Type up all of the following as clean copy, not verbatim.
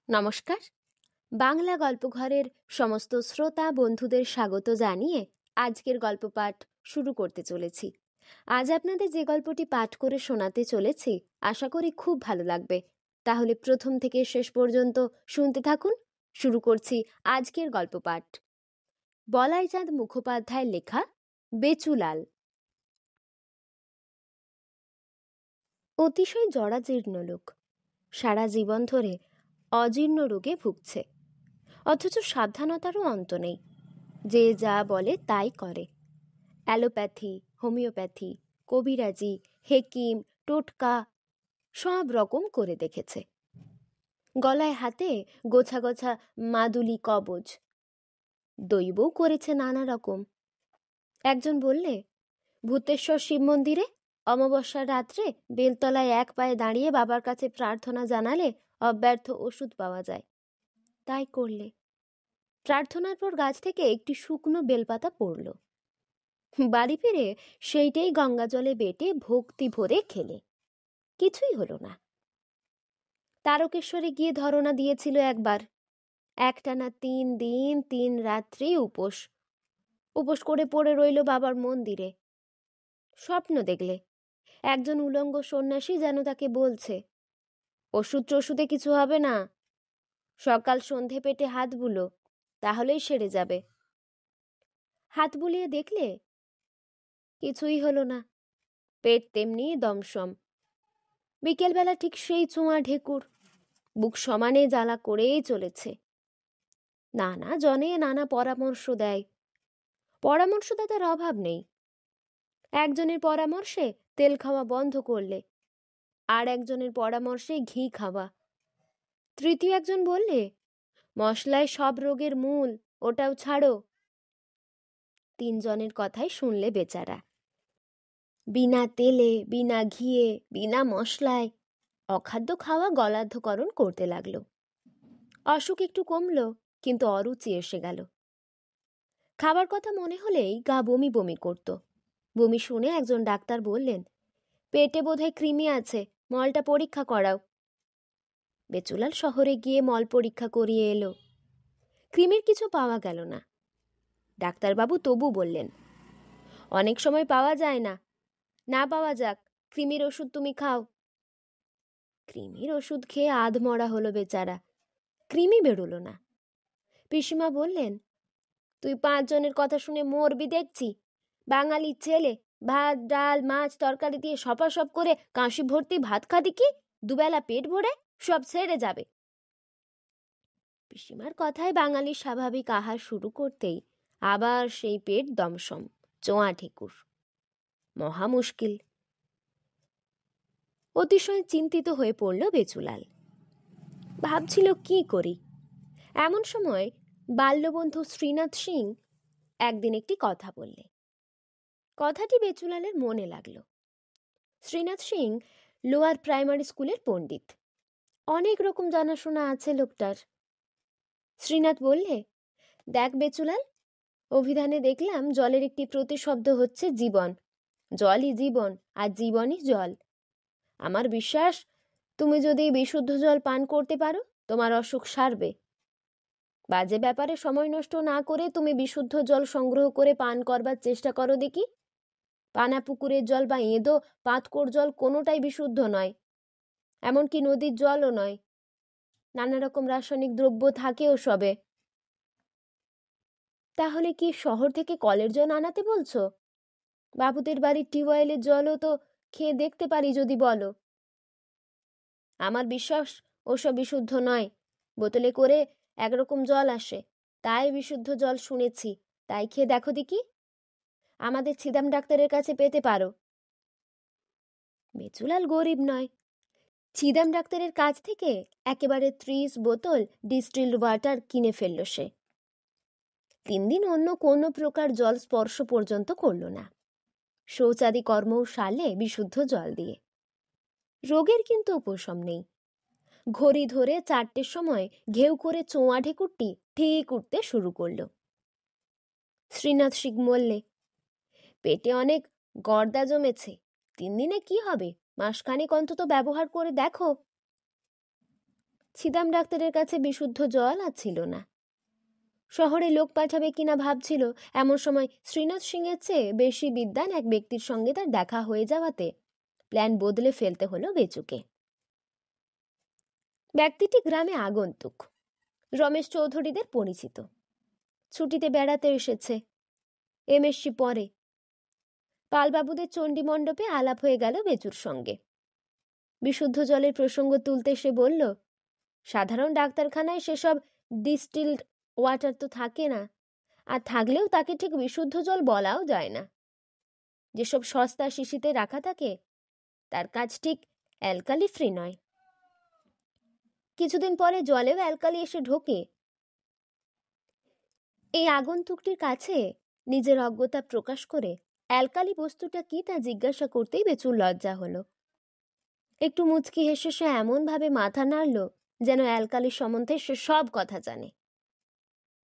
নমস্কার। বাংলা গল্পঘরের সমস্ত শ্রোতা বন্ধুদের স্বাগত জানিয়ে আজকের গল্প পাঠ শুরু করতে চলেছি। আজ আপনাদের যে গল্পটি পাঠ করে শোনাতে চলেছি আশা করি খুব ভালো লাগবে। তাহলে প্রথম থেকে শেষ পর্যন্ত শুনতে থাকুন। শুরু করছি আজকের গল্প পাঠ। বলাইচাঁদ মুখোপাধ্যায়ের লেখা বেচুলাল। অতিশয় জরাজীর্ণ লোক, সারা জীবন ধরে অজীর্ণ রোগে ভুগছে, অথচ সাবধানতারও অন্ত নেই। যে যা বলে তাই করে। অ্যালোপ্যাথি, হোমিওপ্যাথি, কবিরাজি, হেকিম, টোটকা সব রকম করে দেখেছে। গলায় হাতে গোছা গোছা মাদুলি কবজ, দৈবও করেছে নানা রকম। একজন বললে, ভূতেশ্বর শিব মন্দিরে অমাবস্যার রাত্রে বেলতলায় এক পায়ে দাঁড়িয়ে বাবার কাছে প্রার্থনা জানালে অব্যর্থ ওষুধ পাওয়া যায়। তাই করলে। প্রার্থনার পর গাছ থেকে একটি শুকনো বেলপাতা পড়ল। বাড়ি ফিরে সেইটাই গঙ্গা জলে বেটে ভক্তি ভরে খেলে। কিছুই হলো না। তারকেশ্বরে গিয়ে ধরনা দিয়েছিল একবার। একটানা 3 দিন 3 রাত্রি উপোস করে পড়ে রইল বাবার মন্দিরে। স্বপ্ন দেখলে একজন উলঙ্গ সন্ন্যাসী যেন তাকে বলছে, ওষুধে কিছু হবে না, সকাল সন্ধে পেটে হাত বুলো, তাহলেই সেরে যাবে। হাত বুলিয়ে দেখলে কিছুই হলো না। পেট তেমনি দমসম। বিকেলবেলা ঠিক সেই চোঁয়া ঢেকুর, বুক সমানে জ্বালা করেই চলেছে। নানা জনে নানা পরামর্শ দেয়। পরামর্শদাতার অভাব নেই। একজনের পরামর্শে তেল খাওয়া বন্ধ করলে, আর একজনের পরামর্শে ঘি খাওয়া। তৃতীয় একজন বললে, মশলায় সব রোগের মূল, ওটাও ছাড়ো। 3 জনের কথাই শুনলে বেচারা। বিনা তেলে, বিনা ঘিয়ে, বিনা মশলায় অখাদ্য খাওয়া গলাধকরণ করতে লাগলো। অসুখ একটু কমলো, কিন্তু অরুচি এসে গেল। খাবার কথা মনে হলেই গা বমি বমি করত। বমি শুনে একজন ডাক্তার বললেন, পেটে বোধহয় কৃমি আছে, মলটা পরীক্ষা করাও। বেচুলাল শহরে গিয়ে মল পরীক্ষা করিয়ে এলো। কৃমির কিছু পাওয়া গেল না। ডাক্তারবাবু তবু বললেন, অনেক সময় পাওয়া যায় না, না পাওয়া যাক, কৃমির ওষুধ তুমি খাও। কৃমির ওষুধ খেয়ে আধমরা হলো বেচারা। কৃমি বেরোলো না। পিসিমা বললেন, তুই 5 জনের কথা শুনে মরবি দেখছি। বাঙালি ছেলে, ভাত ডাল মাছ তরকারি দিয়ে সপাসপ করে কাশি ভর্তি ভাত খাদি কি, দুবেলা পেট ভরে সব ছেড়ে যাবে। পিসিমার কথায় বাঙালির স্বাভাবিক আহার শুরু করতেই আবার সেই পেট দমসম, চোঁয়া ঠেকুর। মহা মুশকিল। অতিশয় চিন্তিত হয়ে পড়ল বেচুলাল। ভাবছিল কি করি। এমন সময় বাল্যবন্ধু শ্রীনাথ সিং একদিন একটি কথা বললে। কথাটি বেচুলালের মনে লাগলো। শ্রীনাথ সিং লোয়ার প্রাইমারি স্কুলের পণ্ডিত। অনেক রকম জানাশোনা আছে লোকটার। শ্রীনাথ বললে, দেখ বেচুলাল, অভিধানে দেখলাম জলের একটি প্রতিশব্দ হচ্ছে জীবন। জলই জীবন, আর জীবনই জল। আমার বিশ্বাস, তুমি যদি বিশুদ্ধ জল পান করতে পারো, তোমার অসুখ সারবে। বাজে ব্যাপারে সময় নষ্ট না করে তুমি বিশুদ্ধ জল সংগ্রহ করে পান করবার চেষ্টা করো দেখি। পানা পুকুরের জল বা এঁদো পাতকোর জল কোনোটাই বিশুদ্ধ নয়, এমনকি নদীর জলও নয়। নানা রকম রাসায়নিক দ্রব্য থাকেও সবে। তাহলে কি শহর থেকে কলের জল আনাতে বলছো? বাবুদের বাড়ির টিউবওয়েলের জলও তো খেয়ে দেখতে পারি যদি বলো। আমার বিশ্বাস ওসব বিশুদ্ধ নয়। বোতলে করে একরকম জল আসে, তাই বিশুদ্ধ জল শুনেছি, তাই খেয়ে দেখো দেখি। আমাদের ছিদাম ডাক্তারের কাছে পেতে পারো। বেচুলাল গরিব নয়। ছিদাম ডাক্তারের কাছ থেকে একেবারে 30 বোতল ডিস্টিল্ড ওয়াটার কিনে ফেলল সে। 3 দিন অন্য কোনো প্রকার জল স্পর্শ পর্যন্ত করল না। শৌচাদি কর্মও সারলে বিশুদ্ধ জল দিয়ে। রোগের কিন্তু উপশম নেই। ঘড়ি ধরে 4টের সময় ঘেউ করে চোঁয়া ঢেকুরটি ঠিক উঠতে শুরু করল। শ্রীনাথ সিং বললে, পেটে অনেক গর্দা জমেছে, 3 দিনে কি হবে, মাসখানেক অন্তত ব্যবহার করে দেখো। ছিদাম ডাক্তারের কাছে বিশুদ্ধ জল আর ছিল না। শহরে লোক পাঠাবে কিনা ভাবছিল, এমন সময় শ্রীনাথ সিংয়ের চেয়ে বেশি বিদ্বান এক ব্যক্তির সঙ্গে তার দেখা হয়ে যাওয়াতে প্ল্যান বদলে ফেলতে হলো বেচুকে। ব্যক্তিটি গ্রামে আগন্তুক, রমেশ চৌধুরীদের পরিচিত। ছুটিতে বেড়াতে এসেছে, এমএসসি পরে। পালবাবুদের চণ্ডী মণ্ডপে আলাপ হয়ে গেল বেচুর সঙ্গে। বিশুদ্ধ জলের প্রসঙ্গ তুলতে সে বলল, সাধারণ ডাক্তারখানায় সেসব ডিস্টিলড ওয়াটার তো থাকে না, আর থাকলেও তাকে ঠিক বিশুদ্ধ জল বলাও যায় না। যেসব সস্তা শিশিতে রাখা থাকে তার কাজ ঠিক অ্যালকালি ফ্রি নয়। কিছুদিন পরে জলেও অ্যালকালি এসে ঢোকে। এই আগন্তুকটির কাছে নিজের অজ্ঞতা প্রকাশ করে অ্যালকালি বস্তুটা কি তা জিজ্ঞাসা করতেই বেচুর লজ্জা হলো। একটু মুচকি হেসে সে এমনভাবে মাথা নাড়ল যেন অ্যালকালির সম্বন্ধে সে সব কথা জানে।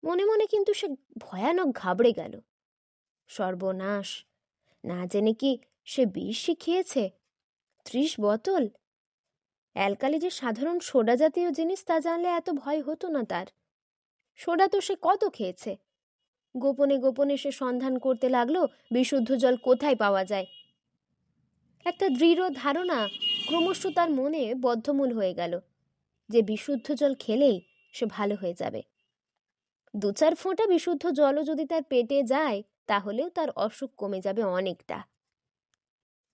মনে মনে কিন্তু সে ভয়ানক ঘাবড়ে গেল। সর্বনাশ, না জেনে কি সে বিষ শিখিয়েছে? 30 বোতল অ্যালকালি যে সাধারণ সোডা জাতীয় জিনিস তা জানলে এত ভয় হতো না তার। সোডা তো সে কত খেয়েছে। গোপনে গোপনে সে সন্ধান করতে লাগলো বিশুদ্ধ জল কোথায় পাওয়া যায়। একটা দৃঢ় ধারণা ক্রমশ তার মনে বদ্ধমূল হয়ে গেল যে বিশুদ্ধ জল খেলেই সে ভালো হয়ে যাবে। 2-4 ফোঁটা বিশুদ্ধ জলও যদি তার পেটে যায় তাহলেও তার অসুখ কমে যাবে অনেকটা।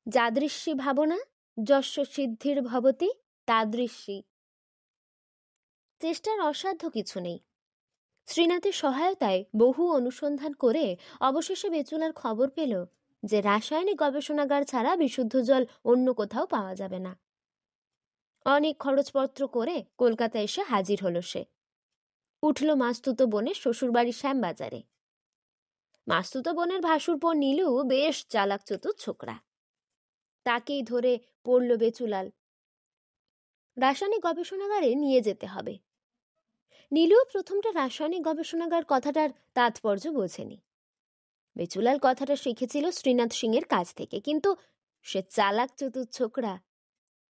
যাদৃশ্যী ভাবনা যস্য সিদ্ধির ভবতি তাদৃশ্যী। চেষ্টার অসাধ্য কিছু নেই। শ্রীনাথের সহায়তায় বহু অনুসন্ধান করে অবশেষে বেচুলার খবর পেল যে রাসায়নিক গবেষণাগার ছাড়া বিশুদ্ধ জল অন্য কোথাও পাওয়া যাবে না। অনেক খরচপত্র করে কলকাতা এসে হাজির হলো সে। উঠল মাস্তুতো বোনের শ্বশুরবাড়ির শ্যামবাজারে। মাস্তুতো বোনের ভাসুরপো নীলু বেশ চালাক চতুর ছোকরা। তাকেই ধরে পড়ল বেচুলাল। রাসায়নিক গবেষণাগারে নিয়ে যেতে হবে। নীলু প্রথমটা রাসায়নিক গবেষণাগার কথাটার তাৎপর্য বোঝেনি। বেচুলাল কথাটা শিখেছিল শ্রীনাথ সিংয়ের কাছ থেকে, কিন্তু সে চালাক চতুর ছোকরা।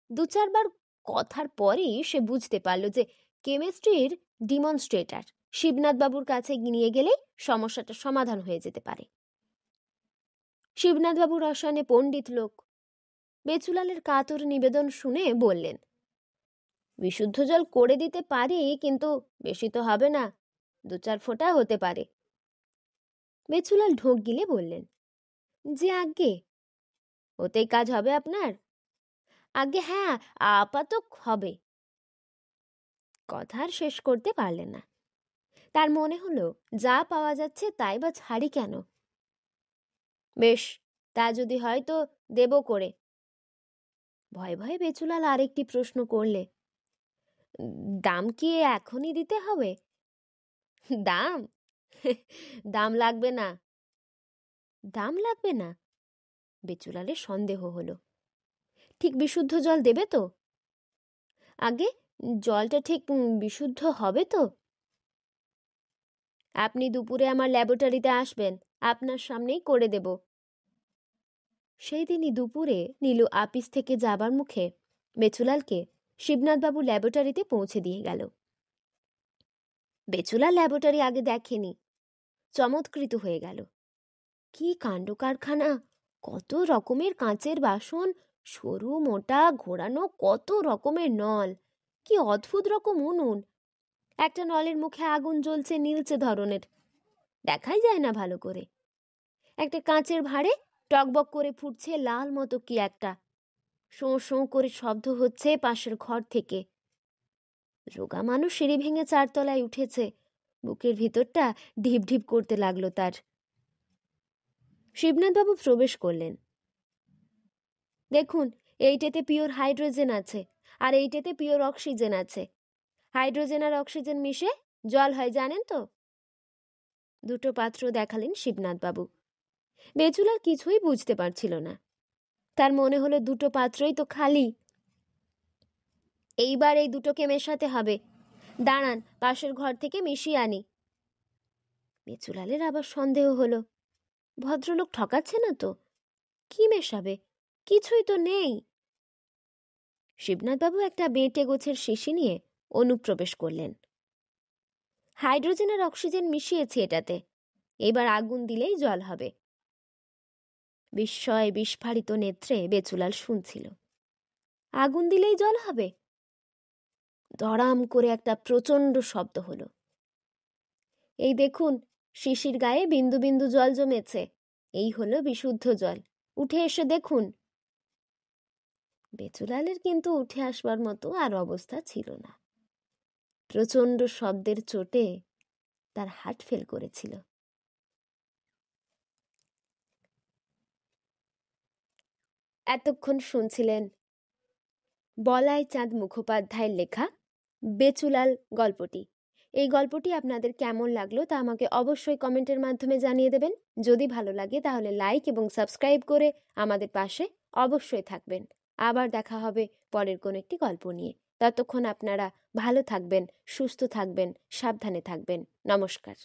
2-4 বার কথার পরেই সে বুঝতে পারল যে কেমিস্ট্রির ডিমনস্ট্রেটার শিবনাথ বাবুর কাছে নিয়ে গেলেই সমস্যাটা সমাধান হয়ে যেতে পারে। শিবনাথ বাবু রসায়নে পণ্ডিত লোক। বেচুলালের কাতর নিবেদন শুনে বললেন, বিশুদ্ধ জল করে দিতে পারি, কিন্তু বেশি তো হবে না, 2-4 ফোঁটা হতে পারে। বেচুলাল ঢোক গিলে বললেন, যে আজ্ঞে, ওতেই কাজ হবে আপনার? আজ্ঞে হ্যাঁ, আপাতত হবে। কথা আর শেষ করতে পারলেন না। তার মনে হলো যা পাওয়া যাচ্ছে তাই বা ছাড়ি কেন। বেশ, তা যদি হয় তো দেব করে। ভয়ে ভয়ে বেচুলাল আরেকটি প্রশ্ন করলে, দাম কি এখনই দিতে হবে? দাম? দাম লাগবে না। দাম লাগবে না? বেচুলালের সন্দেহ হলো। ঠিক বিশুদ্ধ জল দেবে তো? আগে জলটা ঠিক বিশুদ্ধ হবে তো? আপনি দুপুরে আমার ল্যাবরেটরিতে আসবেন, আপনার সামনেই করে দেব। সেই দিনই দুপুরে নীলু আপিস থেকে যাবার মুখে বেচুলালকে শিবনাথবাবু ল্যাবরেটরিতে পৌঁছে দিয়ে গেল। বেচুলাল ল্যাবরেটরি আগে দেখেনি, চমৎকৃত হয়ে গেল। কি কাণ্ড কারখানা! কত রকমের কাঁচের বাসন, সরু মোটা ঘোরানো কত রকমের নল, কি অদ্ভুত রকম উনুন। একটা নলের মুখে আগুন জ্বলছে নীলচে ধরনের, দেখাই যায় না ভালো করে। একটা কাঁচের ভাঁড়ে টকবক করে ফুটছে লাল মতো কি একটা, শোঁ শোঁ করে শব্দ হচ্ছে পাশের ঘর থেকে। রোগা মানুষ সিঁড়ি ভেঙে 4 তলায় উঠেছে, বুকের ভিতরটা ঢিপ ঢিপ করতে লাগলো তার। শিবনাথবাবু প্রবেশ করলেন। দেখুন, এইটাতে পিওর হাইড্রোজেন আছে আর এইটাতে পিওর অক্সিজেন আছে। হাইড্রোজেন আর অক্সিজেন মিশে জল হয়, জানেন তো? 2টো পাত্র দেখালেন শিবনাথবাবু। বেচুলাল কিছুই বুঝতে পারছিল না। তার মনে হলো 2টো পাত্রই তো খালি। এইবার এই 2টোকে মেশাতে হবে। দাঁড়ান, পাশের ঘর থেকে মিশিয়ে আনি। বেচুলালের আবার সন্দেহ হলো, ভদ্রলোক ঠকাচ্ছে না তো? কি মেশাবে? কিছুই তো নেই। শিবনাথবাবু একটা বেঁটে গোছের শিশি নিয়ে অনুপ্রবেশ করলেন। হাইড্রোজেন আর অক্সিজেন মিশিয়েছি এটাতে, এবার আগুন দিলেই জল হবে। বিস্ময় বিস্ফারিত নেত্রে বেচুলাল শুনছিল। আগুন দিলেই জল হবে? ধড়াম করে একটা প্রচণ্ড শব্দ হলো। এই দেখুন, শিশির গায়ে বিন্দু বিন্দু জল জমেছে, এই হলো বিশুদ্ধ জল, উঠে এসে দেখুন। বেচুলালের কিন্তু উঠে আসবার মতো আর অবস্থা ছিল না। প্রচণ্ড শব্দের চোটে তার হার্ট ফেল করেছিল। এতক্ষণ শুনছিলেন বলাই চাঁদ মুখোপাধ্যায়ের লেখা বেচুলাল গল্পটি। এই গল্পটি আপনাদের কেমন লাগলো তা আমাকে অবশ্যই কমেন্টের মাধ্যমে জানিয়ে দেবেন। যদি ভালো লাগে তাহলে লাইক এবং সাবস্ক্রাইব করে আমাদের পাশে অবশ্যই থাকবেন। আবার দেখা হবে পরের কোনো একটি গল্প নিয়ে। ততক্ষণ আপনারা ভালো থাকবেন, সুস্থ থাকবেন, সাবধানে থাকবেন। নমস্কার।